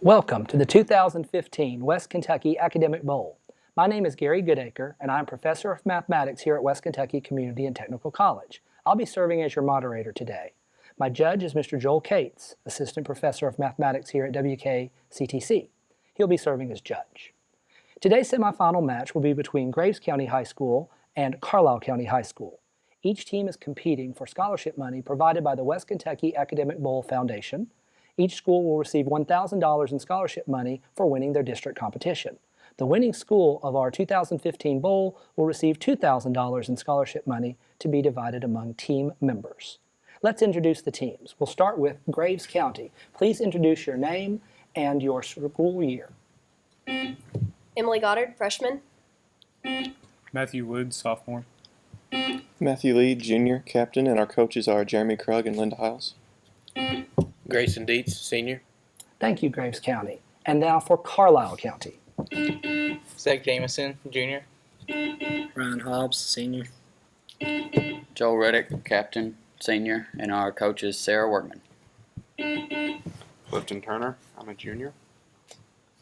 Welcome to the 2015 West Kentucky Academic Bowl. My name is Gary Goodacre, and I'm Professor of Mathematics here at West Kentucky Community and Technical College. I'll be serving as your moderator today. My judge is Mr. Joel Cates, Assistant Professor of Mathematics here at WKCTC. He'll be serving as judge. Today's semifinal match will be between Graves County High School and Carlisle County High School. Each team is competing for scholarship money provided by the West Kentucky Academic Bowl Foundation. Each school will receive $1,000 in scholarship money for winning their district competition. The winning school of our 2015 bowl will receive $2,000 in scholarship money to be divided among team members. Let's introduce the teams. We'll start with Graves County. Please introduce your name and your school year. Emily Goddard, freshman. Matthew Woods, sophomore. Matthew Lee, junior, captain, and our coaches are Jeremy Krug and Linda Hiles. Grayson Dietz, senior. Thank you, Graves County. And now for Carlisle County. Zach Jamison, junior. Ryan Hobbs, senior. Joel Reddick, captain, senior, and our coach is Sarah Workman. Clifton Turner, I'm a junior.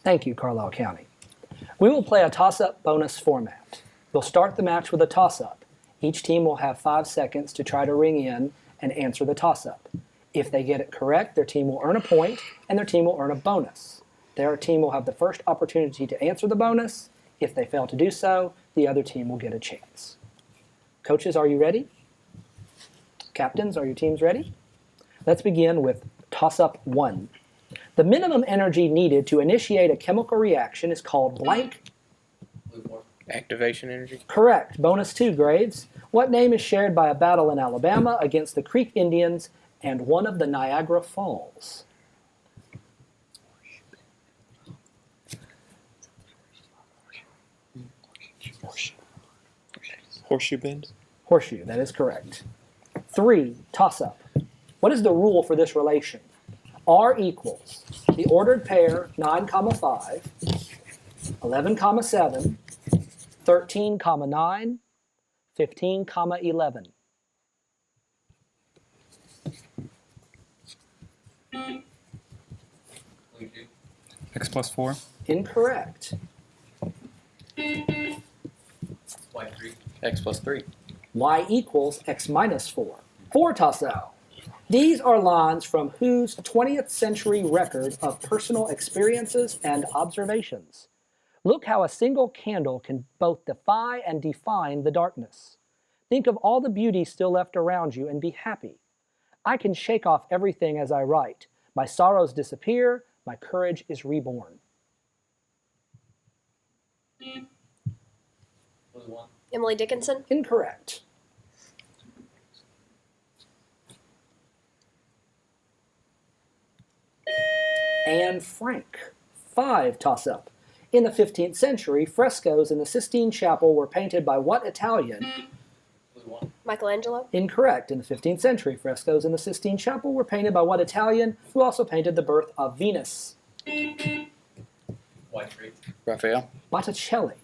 Thank you, Carlisle County. We will play a toss-up bonus format. We'll start the match with a toss-up. Each team will have 5 seconds to try to ring in and answer the toss-up. If they get it correct, their team will earn a point, and their team will earn a bonus. Their team will have the first opportunity to answer the bonus. If they fail to do so, the other team will get a chance. Coaches, are you ready? Captains, are your teams ready? Let's begin with toss-up 1. The minimum energy needed to initiate a chemical reaction is called blank. Activation energy. Correct. Bonus 2, Graves. What name is shared by a battle in Alabama against the Creek Indians and one of the Niagara Falls? Horseshoe Bend. Horseshoe, that is correct. 3, toss-up. What is the rule for this relation? R equals the ordered pair 9, 5, 11, 7, 13, 9, 15, 11. X plus 4. Incorrect. X plus 3. Y equals X minus 4. 4, toss-up. These are lines from whose 20th century record of personal experiences and observations? Look how a single candle can both defy and define the darkness. Think of all the beauty still left around you and be happy. I can shake off everything as I write. My sorrows disappear, my courage is reborn. Emily Dickinson. Incorrect. Anne Frank. 5, toss-up. In the 15th century, frescoes in the Sistine Chapel were painted by what Italian? Michelangelo. Incorrect. In the 15th century, frescoes in the Sistine Chapel were painted by what Italian, who also painted the birth of Venus? Raphael. Botticelli.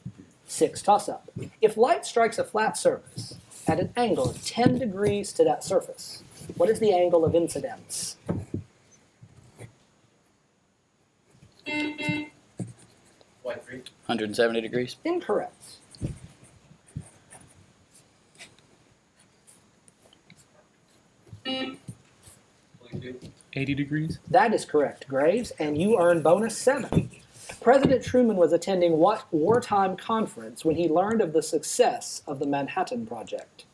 6, toss-up. If light strikes a flat surface at an angle of 10 degrees to that surface, what is the angle of incidence? 170 degrees. Incorrect. $80 degrees. That is correct, Graves, and you earn bonus 7. President Truman was attending what wartime conference when he learned of the success of the Manhattan Project?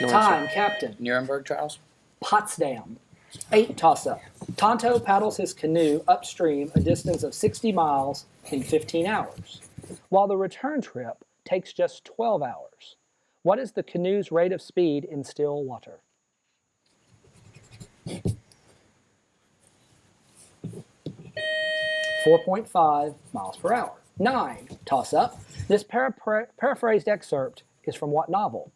Time, Captain. Nuremberg trials. Potsdam. 8, toss-up. Tonto paddles his canoe upstream a distance of 60 miles in 15 hours, while the return trip takes just 12 hours. What is the canoe's rate of speed in still water? .5 miles per hour. 9, toss-up. This paraphrased excerpt is from what novel?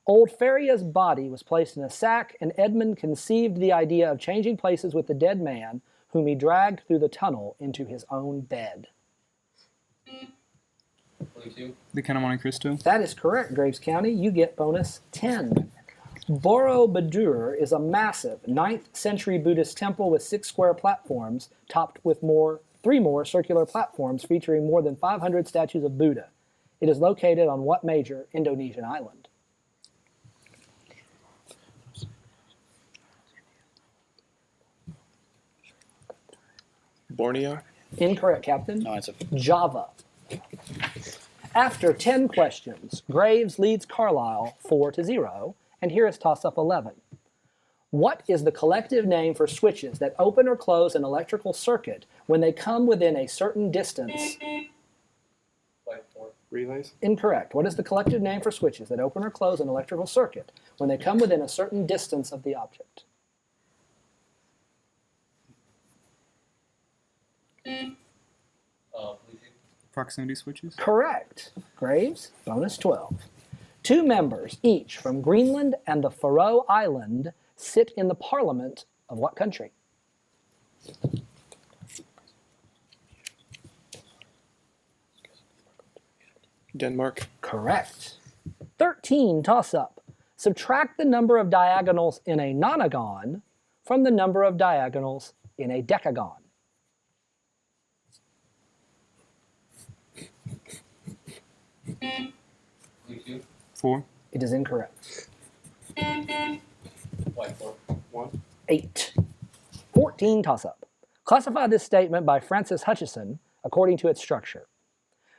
Old Feria's body was placed in a sack, and Edmund conceived the idea of changing places with the dead man, whom he dragged through the tunnel into his own bed. The Count of Monte Cristo. That is correct, Graves County. You get bonus 10. Borobudur is a massive 9th century Buddhist temple with 6 square platforms topped with 3 more circular platforms featuring more than 500 statues of Buddha. It is located on what major Indonesian island? Borneo. Incorrect, Captain. No answer. Java. After 10 questions, Graves leads Carlisle 4-0, and here is toss-up 11. What is the collective name for switches that open or close an electrical circuit when they come within a certain distance? Relays. Incorrect. What is the collective name for switches that open or close an electrical circuit when they come within a certain distance of the object? Proximity switches. Correct. Graves, bonus 12. 2 members, each from Greenland and the Faroe Island, sit in the parliament of what country? Denmark. Correct. 13, toss-up. Subtract the number of diagonals in a nonagon from the number of diagonals in a decagon. Four. It is incorrect. 1. 8. 14, toss-up. Classify this statement by Francis Hutcheson according to its structure.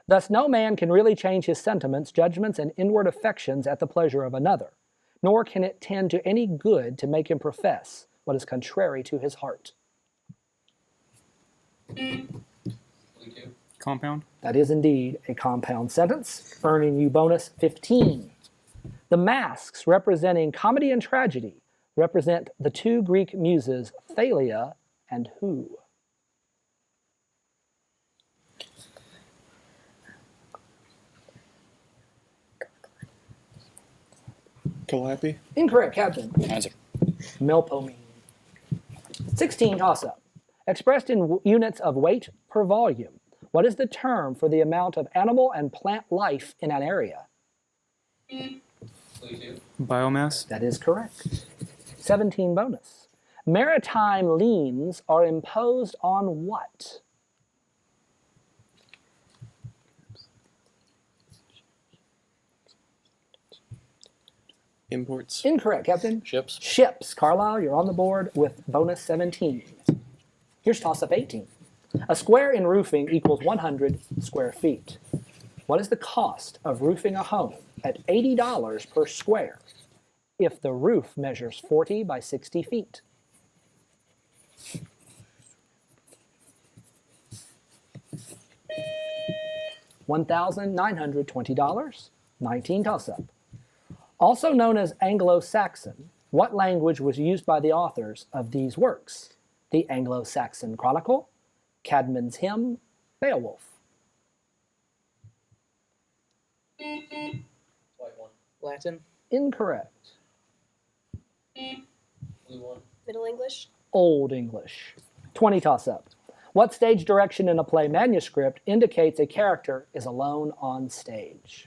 Thus, no man can really change his sentiments, judgments, and inward affections at the pleasure of another, nor can it tend to any good to make him profess what is contrary to his heart. Compound. That is indeed a compound sentence, earning you bonus 15. The masks representing comedy and tragedy represent the 2 Greek muses, Thalia and who? Calliope. Incorrect, Captain. Answer. Melpomene. 16, toss-up. Expressed in units of weight per volume, what is the term for the amount of animal and plant life in an area? Biomass. That is correct. 17, bonus. Maritime liens are imposed on what? Imports. Incorrect, Captain. Ships. Ships. Carlisle, you're on the board with bonus 17. Here's toss-up 18. A square in roofing equals 100 square feet. What is the cost of roofing a home at $80 per square if the roof measures 40 by 60 feet? $1,920. 19, toss-up. Also known as Anglo-Saxon, what language was used by the authors of these works? The Anglo-Saxon Chronicle, Cadman's Hymn, Beowulf. Latin. Incorrect. Middle English. Old English. 20, toss-up. What stage direction in a play manuscript indicates a character is alone on stage?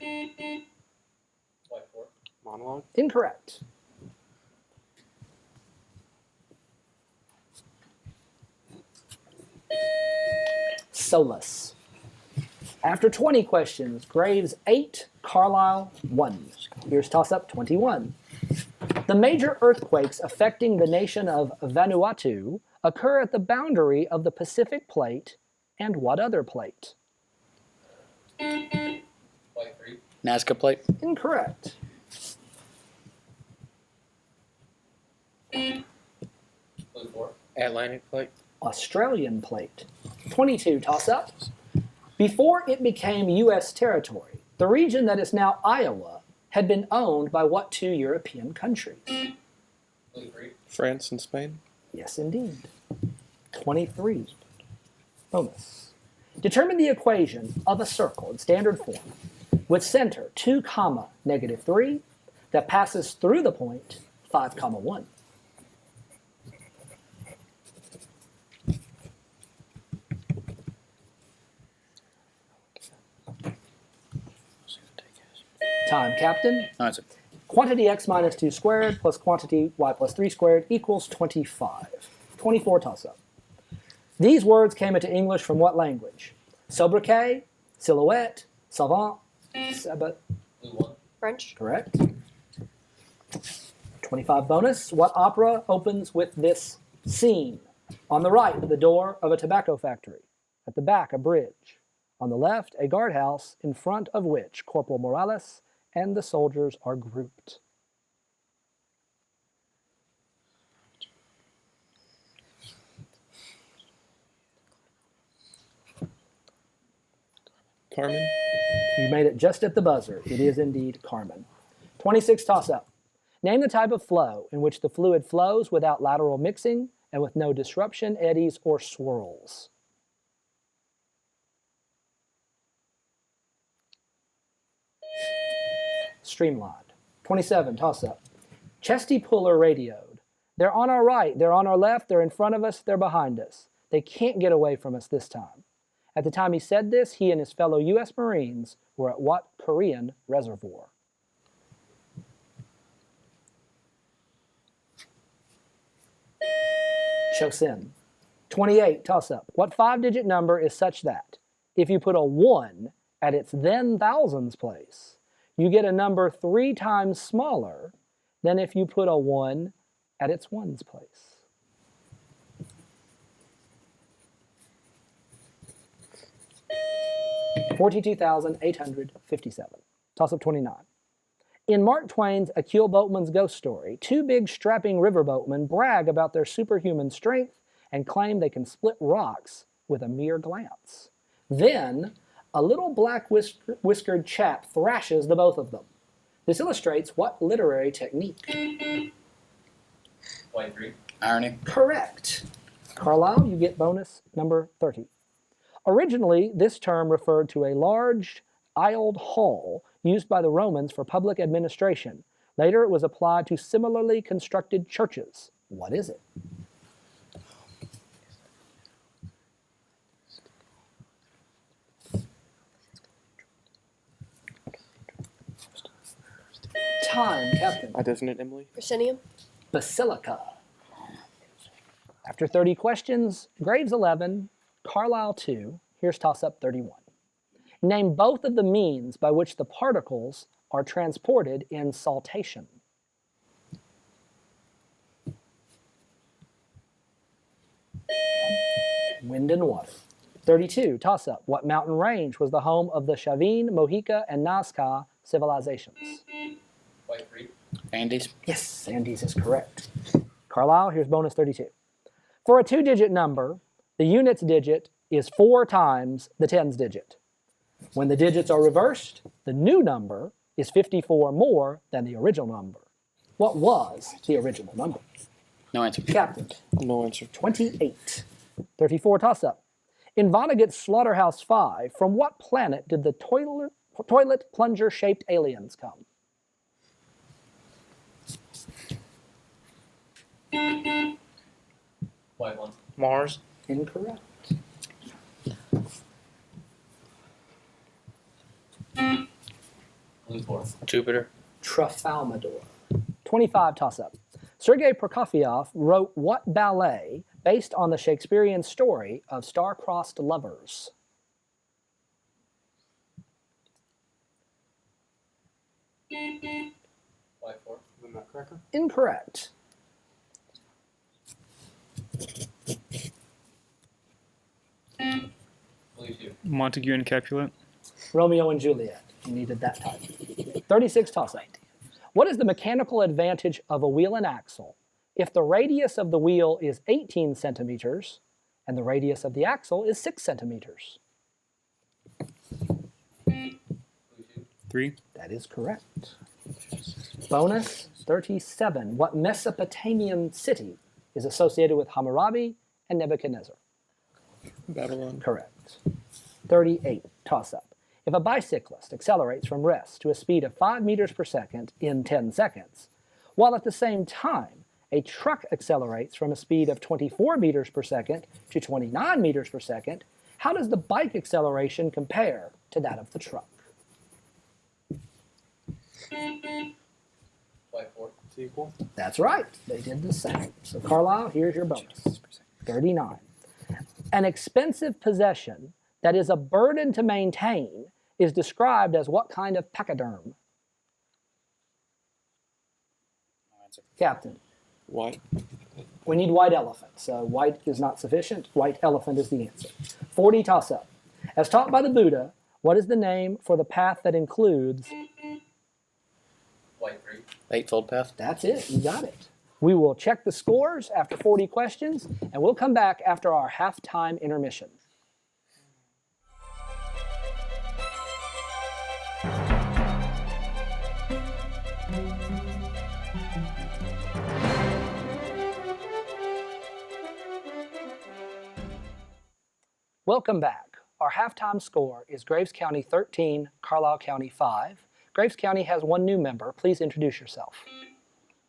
Monologue. Incorrect. Solus. After 20 questions, Graves 8, Carlisle 1. Here's toss-up 21. The major earthquakes affecting the nation of Vanuatu occur at the boundary of the Pacific Plate and what other plate? Nazca plate. Incorrect. Atlantic plate. Australian plate. 22, toss-up. Before it became U.S. territory, the region that is now Iowa had been owned by what 2 European countries? France and Spain. Yes, indeed. 23. Bonus. Determine the equation of a circle in standard form with center 2, -3 that passes through the point 5, 1. Time, Captain. No answer. Quantity x minus 2 squared plus quantity y plus 3 squared equals 25. 24 toss-up. These words came into English from what language? Sobriquet, silhouette, savant, sabbat. French. Correct. 25 bonus. What opera opens with this scene? On the right, the door of a tobacco factory. At the back, a bridge. On the left, a guardhouse in front of which Corporal Morales and the soldiers are grouped. Carmen. You made it just at the buzzer. It is indeed Carmen. 26 toss-up. Name the type of flow in which the fluid flows without lateral mixing and with no disruption, eddies, or swirls. Streamlined. 27, toss-up. Chesty Puller radioed. They're on our right, they're on our left, they're in front of us, they're behind us. They can't get away from us this time. At the time he said this, he and his fellow U.S. Marines were at what Korean reservoir? Chosin. 28, toss-up. What 5-digit number is such that if you put a 1 at its then thousands place, you get a number 3 times smaller than if you put a 1 at its ones place? $42,857. Toss-up 29. In Mark Twain's A Keel Boatman's Ghost Story, 2 big strapping riverboatmen brag about their superhuman strength and claim they can split rocks with a mere glance. Then, a little black whiskered chap thrashes the both of them. This illustrates what literary technique? Irony. Correct. Carlisle, you get bonus number 30. Originally, this term referred to a large aisled hall used by the Romans for public administration. Later, it was applied to similarly constructed churches. What is it? Time, Captain. Doesn't it, Emily? Proscenium. Basilica. After 30 questions, Graves 11, Carlisle 2. Here's toss-up 31. Name both of the means by which the particles are transported in saltation. Wind and water. 32, toss-up. What mountain range was the home of the Chavin, Mohica, and Nazca civilizations? Andes. Yes, Andes is correct. Carlisle, here's bonus 32. For a 2-digit number, the units digit is 4 times the tens digit. When the digits are reversed, the new number is 54 more than the original number. What was the original number? No answer. Captain. No answer. 28. 34 toss-up. In Vonnegut's Slaughterhouse 5, from what planet did the toilet plunger-shaped aliens come? Mars. Incorrect. Jupiter. Trafalmador. 25 toss-up. Sergei Prokofiev wrote what ballet based on the Shakespearean story of star-crossed lovers? The Nutcracker. Incorrect. Montague and Capulet. Romeo and Juliet. You needed that type. 36 toss-up. What is the mechanical advantage of a wheel and axle if the radius of the wheel is 18 centimeters and the radius of the axle is 6 centimeters? 3. That is correct. Bonus 37. What Mesopotamian city is associated with Hammurabi and Nebuchadnezzar? Babylon. Correct. 38. Toss-up. If a bicyclist accelerates from rest to a speed of 5 meters per second in 10 seconds, while at the same time a truck accelerates from a speed of 24 meters per second to 29 meters per second, how does the bike acceleration compare to that of the truck? White 4. It's equal. That's right. They did the same. So Carlisle, here's your bonus. 39. An expensive possession that is a burden to maintain is described as what kind of pachyderm? Captain. White. We need white elephant, so white is not sufficient. White elephant is the answer. 40 toss-up. As taught by the Buddha, what is the name for the path that includes? White 3. Eightfold path. That's it. You got it. We will check the scores after 40 questions, and we'll come back after our halftime intermission. Welcome back. Our halftime score is Graves County 13, Carlisle County 5. Graves County has one new member. Please introduce yourself.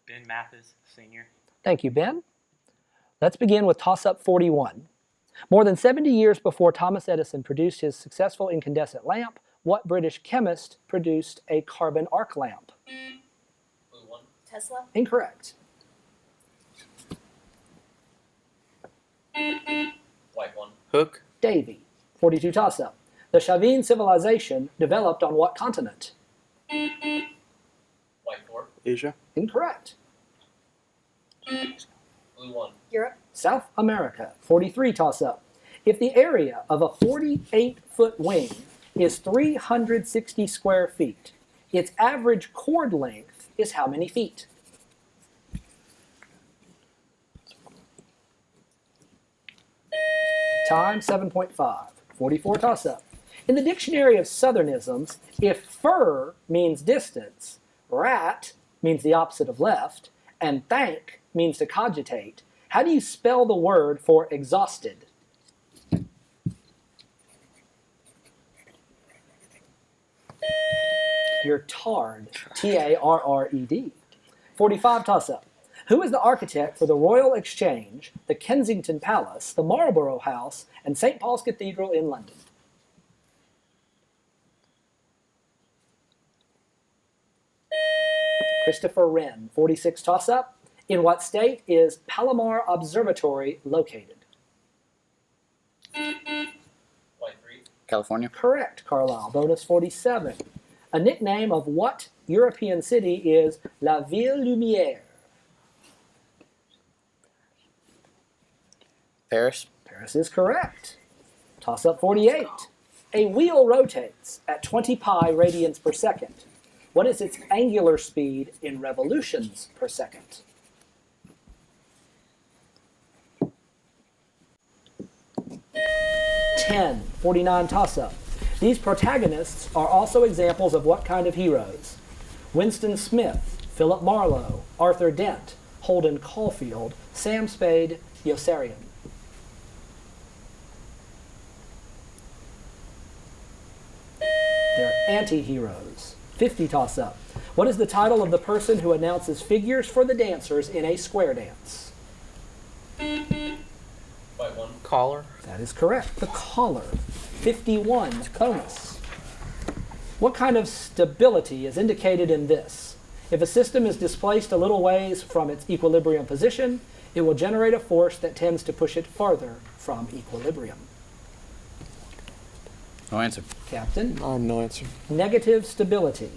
Ben Mathis, senior. Thank you, Ben. Let's begin with toss-up 41. More than 70 years before Thomas Edison produced his successful incandescent lamp, what British chemist produced a carbon arc lamp? Blue 1. Tesla. Incorrect. White 1. Hook. Davy. 42 toss-up. The Chavin civilization developed on what continent? White 4. Asia. Incorrect. Blue 1. Europe. South America. 43 toss-up. If the area of a 48-foot wing is 360 square feet, its average chord length is how many feet? Time 7.5. 44 toss-up. In the dictionary of Southernisms, if fur means distance, rat means the opposite of left, and thank means to cogitate, how do you spell the word for exhausted? You're tarred. T-A-R-R-E-D. 45 toss-up. Who is the architect for the Royal Exchange, the Kensington Palace, the Marlborough House, and St. Paul's Cathedral in London? Christopher Wren. 46 toss-up. In what state is Palomar Observatory located? White 3. California. Correct, Carlisle. Bonus 47. A nickname of what European city is La Ville Lumière? Paris. Paris is correct. Toss-up 48. A wheel rotates at 20 pi radians per second. What is its angular speed in revolutions per second? Ten. 49 toss-up. These protagonists are also examples of what kind of heroes? Winston Smith, Philip Marlowe, Arthur Dent, Holden Caulfield, Sam Spade, Yossarian. They're anti-heroes. 50 toss-up. What is the title of the person who announces figures for the dancers in a square dance? White 1. Caller. That is correct. The caller. 51 bonus. What kind of stability is indicated in this? If a system is displaced a little ways from its equilibrium position, it will generate a force that tends to push it farther from equilibrium. No answer. Captain? No answer. Negative stability.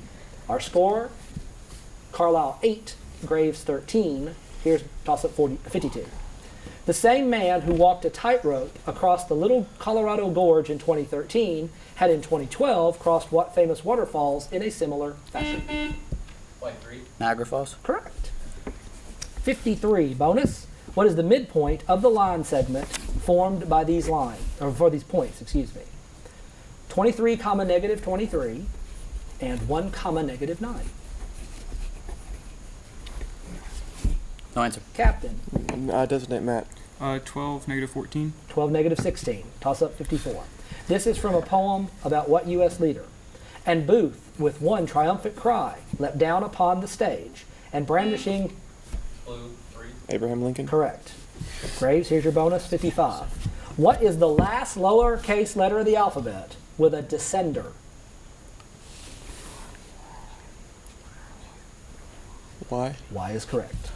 Our score, Carlisle 8, Graves 13. Here's toss-up 52. The same man who walked a tightrope across the Little Colorado Gorge in 2013 had in 2012 crossed what famous waterfalls in a similar fashion? White 3. Niagara Falls. Correct. 53, bonus. What is the midpoint of the line segment formed by these lines, or for these points, excuse me? 23 comma negative 23 and 1 comma negative 9. No answer. Captain, Designate Matt. 12, negative 14. 12 negative 16. Toss up 54. This is from a poem about what U.S. leader? And Booth, with one triumphant cry, leapt down upon the stage, and brandishing... Blue 3. Abraham Lincoln. Correct. Graves, here's your bonus, 55. What is the last lowercase letter of the alphabet with a descender? Y. Y is correct.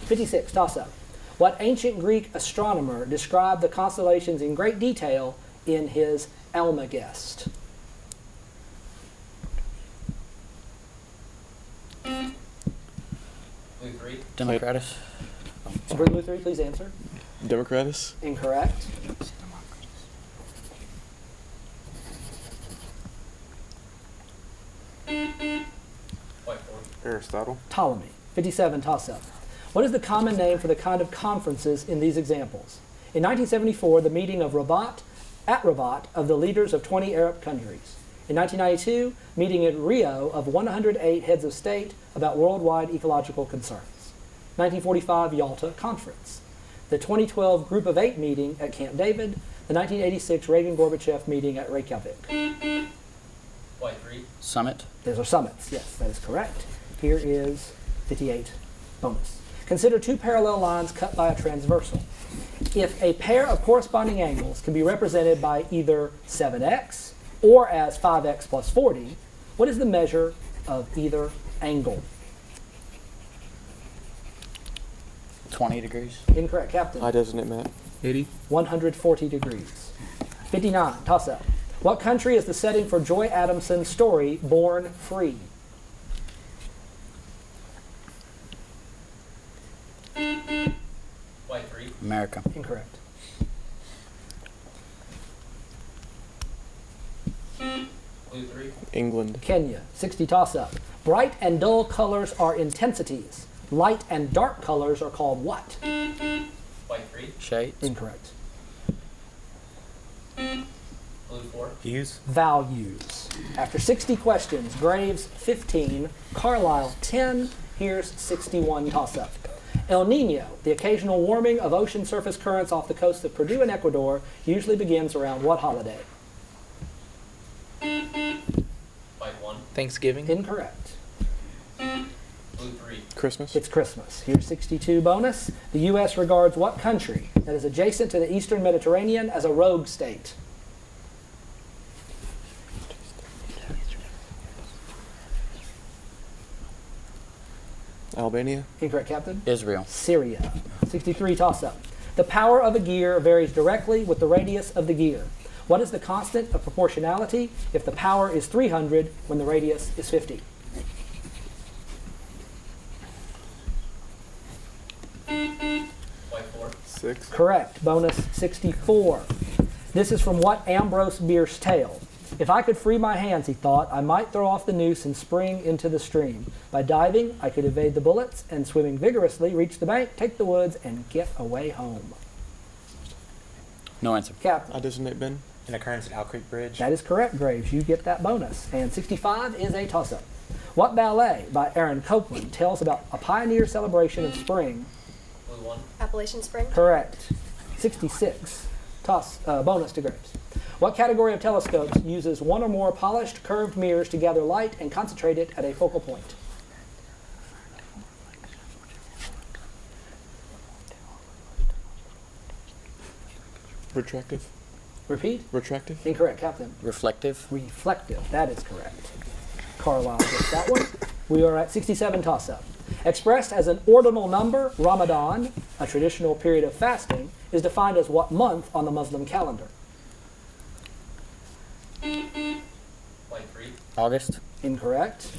56, toss-up. What ancient Greek astronomer described the constellations in great detail in his Almagest? Blue 3. Democratus. Blue 3, please answer. Democratus. Incorrect. White 4. Aristotle. Ptolemy. 57, toss-up. What is the common name for the kind of conferences in these examples? In 1974, the meeting of Rabat of the leaders of 20 Arab countries. In 1992, meeting in Rio of 108 heads of state about worldwide ecological concerns. 1945 Yalta Conference. The 2012 Group of 8 meeting at Camp David. The 1986 Reagan-Gorbachev meeting at Reykjavik. White 3. Summit. Those are summits. Yes, that is correct. Here is 58 bonus. Consider two parallel lines cut by a transversal. If a pair of corresponding angles can be represented by either 7x or as 5x plus 40, what is the measure of either angle? 20 degrees. Incorrect, Captain. High doesn't it, Matt? 80. 140 degrees. 59, toss-up. What country is the setting for Joy Adamson's story, Born Free? White 3. America. Incorrect. Blue 3. England. Kenya. 60, toss-up. Bright and dull colors are intensities. Light and dark colors are called what? White 3. Shades. Incorrect. Blue 4. Hughes. Values. After 60 questions, Graves 15, Carlisle 10, here's 61 toss-up. El Nino, the occasional warming of ocean surface currents off the coast of Peru and Ecuador, usually begins around what holiday? White 1. Thanksgiving. Incorrect. Blue 3. Christmas. It's Christmas. Here's 62 bonus. The U.S. regards what country that is adjacent to the eastern Mediterranean as a rogue state? Albania. Incorrect, Captain. Israel. Syria. 63 toss-up. The power of a gear varies directly with the radius of the gear. What is the constant of proportionality if the power is 300 when the radius is 50? White 4. 6. Correct. Bonus 64. This is from What Ambrose Bierce's Tale. If I could free my hands, he thought, I might throw off the noose and spring into the stream. By diving, I could evade the bullets, and swimming vigorously, reach the bank, take the woods, and get away home. No answer. Captain. High doesn't it, Ben? An occurrence at Owl Creek Bridge. That is correct, Graves. You get that bonus. And 65 is a toss-up. What ballet by Aaron Copland tells about a pioneer celebration in spring? Blue 1. Appalachian Spring. Correct. 66. Bonus to Graves. What category of telescopes uses one or more polished curved mirrors to gather light and concentrate it at a focal point? Retractive. Repeat? Retractive. Incorrect, Captain. Reflective. Reflective. That is correct. Carlisle gets that one. We are at 67 toss-up. Expressed as an ordinal number, Ramadan, a traditional period of fasting, is defined as what month on the Muslim calendar? White 3. August. Incorrect.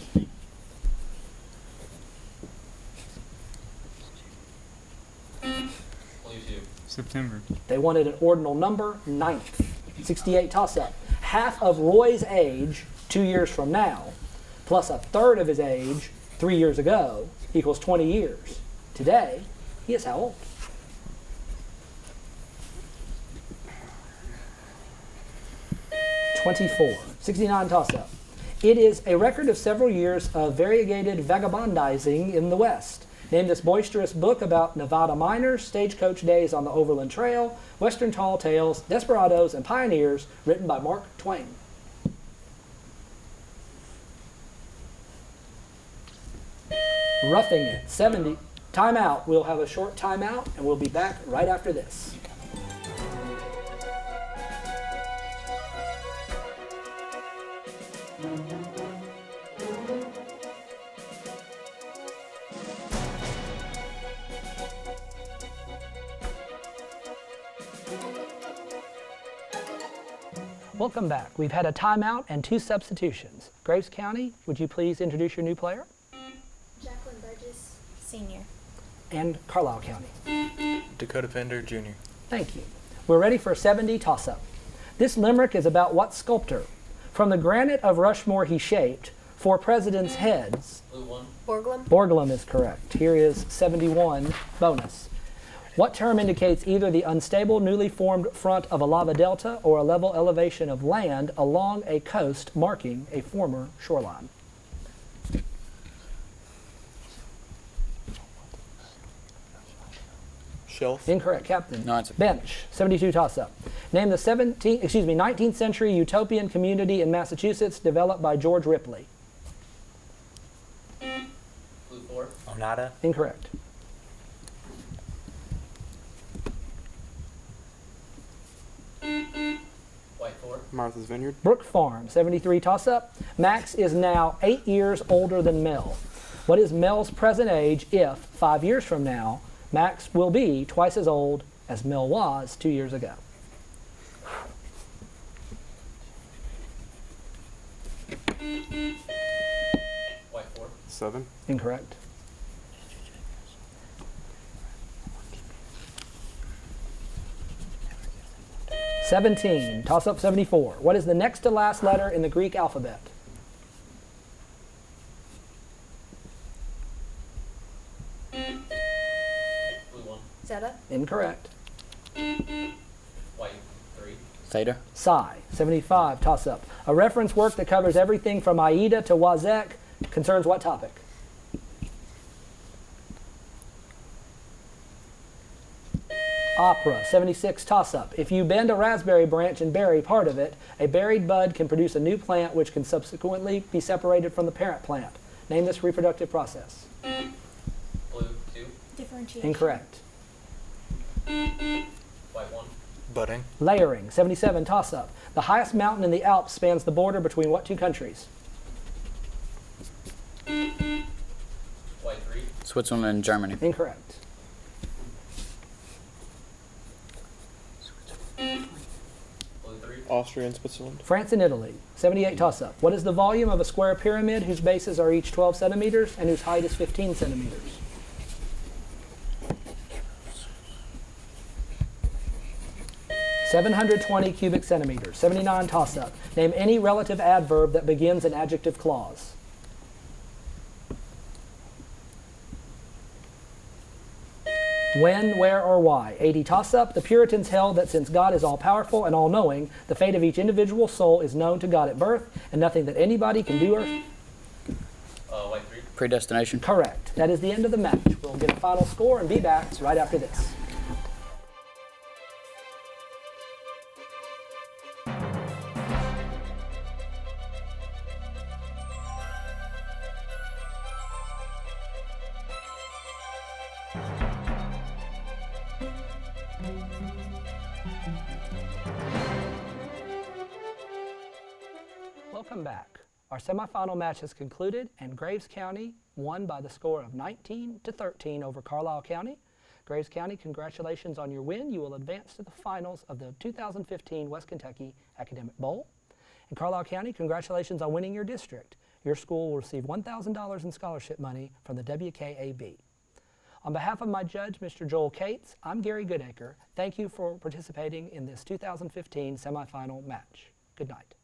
Blue 2. September. They wanted an ordinal number, 9th. 68 toss-up. Half of Roy's age 2 years from now, plus a third of his age 3 years ago, equals 20 years. Today, he is how old? '24. 69 toss-up. It is a record of several years of variegated vagabondizing in the West. Name this boisterous book about Nevada miners, stagecoach days on the Overland Trail, Western tall tales, desperados, and pioneers, written by Mark Twain. Roughing It. 70. Timeout. We'll have a short timeout, and we'll be back right after this. Welcome back. We've had a timeout and 2 substitutions. Graves County, would you please introduce your new player? Jacqueline Burgess, senior. And Carlisle County. Dakota Fender, Jr. Thank you. We're ready for a 70 toss-up. This limerick is about what sculptor? From the granite of Rushmore he shaped 4 presidents' heads. Blue 1. Borglum. Borglum is correct. Here is 71 bonus. What term indicates either the unstable, newly formed front of a lava delta or a level elevation of land along a coast marking a former shoreline? Shelf. Incorrect, Captain. No, it's a Bench, 72 toss-up. Name the 19th century utopian community in Massachusetts developed by George Ripley. Blue 4. Onada. Incorrect. White 4. Martha's Vineyard. Brook Farm, 73 toss-up. Max is now 8 years older than Mel. What is Mel's present age if, 5 years from now, Max will be twice as old as Mel was 2 years ago? White 4. 7. Incorrect. $17, toss-up 74. What is the next to last letter in the Greek alphabet? Blue 1. Zeta. Incorrect. White 3. theta. Psi, 75, toss-up. A reference work that covers everything from Aida to Wazek concerns what topic? Opera, 76, toss-up. If you bend a raspberry branch and bury part of it, a buried bud can produce a new plant which can subsequently be separated from the parent plant. Name this reproductive process. Blue 2. Differentiation. Incorrect. White 1. Budding. Layering, 77, toss-up. The highest mountain in the Alps spans the border between what 2 countries? White 3. Switzerland and Germany. Incorrect. Blue 3. Austria and Switzerland. France and Italy, 78, toss-up. What is the volume of a square pyramid whose bases are each 12 centimeters and whose height is 15 centimeters? (720 cubic centimeters). 79, toss-up. Name any relative adverb that begins an adjective clause. When, where, or why. 80, toss-up. The Puritans held that since God is all-powerful and all-knowing, the fate of each individual soul is known to God at birth, and nothing that anybody can do or... White 3. Predestination. Correct. That is the end of the match. We'll get a final score and be back right after this. Welcome back. Our semifinal match has concluded and Graves County won by the score of 19-13 over Carlisle County. Graves County, congratulations on your win. You will advance to the finals of the 2015 West Kentucky Academic Bowl. And Carlisle County, congratulations on winning your district. Your school will receive $1,000 in scholarship money from the WKAB. On behalf of my judge, Mr. Joel Cates, I'm Gary Goodacre. Thank you for participating in this 2015 semifinal match. Good night.